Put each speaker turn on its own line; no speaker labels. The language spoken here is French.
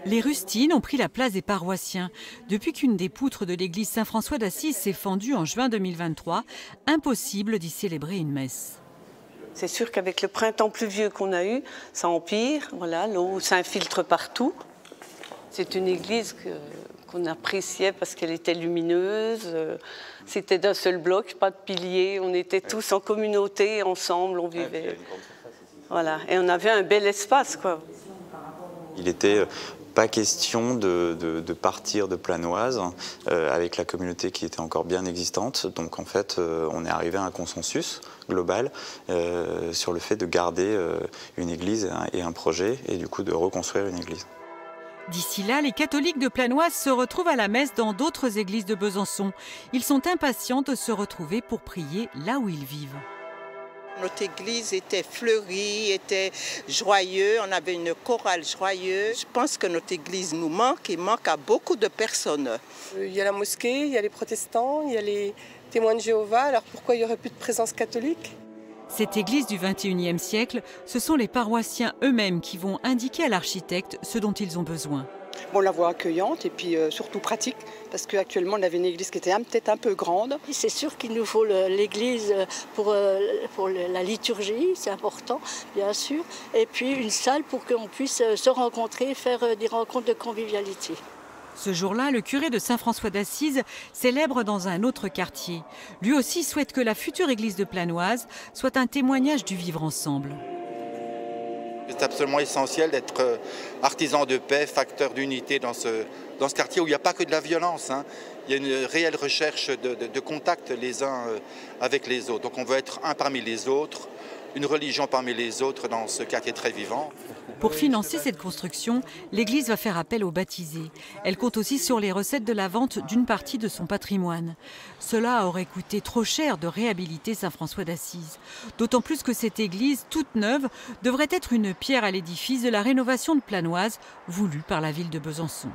Les rustines ont pris la place des paroissiens. Depuis qu'une des poutres de l'église Saint-François d'Assise s'est fendue en juin 2023, impossible d'y célébrer une messe.
C'est sûr qu'avec le printemps pluvieux qu'on a eu, ça empire. Voilà, l'eau s'infiltre partout. C'est une église qu'on appréciait parce qu'elle était lumineuse. C'était d'un seul bloc, pas de piliers. On était tous en communauté, ensemble, on vivait. Voilà, et on avait un bel espace, quoi.
Il n'était pas question de partir de Planoise avec la communauté qui était encore bien existante. Donc en fait, on est arrivé à un consensus global sur le fait de garder une église et un projet, et du coup de reconstruire une église.
D'ici là, les catholiques de Planoise se retrouvent à la messe dans d'autres églises de Besançon. Ils sont impatients de se retrouver pour prier là où ils vivent.
Notre église était fleurie, était joyeuse, on avait une chorale joyeuse. Je pense que notre église nous manque et manque à beaucoup de personnes.
Il y a la mosquée, il y a les protestants, il y a les témoins de Jéhovah, alors pourquoi il n'y aurait plus de présence catholique ?
Cette église du XXIe siècle, ce sont les paroissiens eux-mêmes qui vont indiquer à l'architecte ce dont ils ont besoin.
On la voit accueillante et puis surtout pratique, parce qu'actuellement on avait une église qui était peut-être un peu grande.
C'est sûr qu'il nous faut l'église pour la liturgie, c'est important bien sûr, et puis une salle pour qu'on puisse se rencontrer, faire des rencontres de convivialité.
Ce jour-là, le curé de Saint-François d'Assise célèbre dans un autre quartier. Lui aussi souhaite que la future église de Planoise soit un témoignage du vivre ensemble.
C'est absolument essentiel d'être artisan de paix, facteur d'unité dans ce quartier où il n'y a pas que de la violence. Il y a une réelle recherche de contact les uns avec les autres. Donc on veut être un parmi les autres, une religion parmi les autres dans ce quartier très vivant.
Pour financer cette construction, l'église va faire appel aux baptisés. Elle compte aussi sur les recettes de la vente d'une partie de son patrimoine. Cela aurait coûté trop cher de réhabiliter Saint-François d'Assise. D'autant plus que cette église, toute neuve, devrait être une pierre à l'édifice de la rénovation de Planoise, voulue par la ville de Besançon.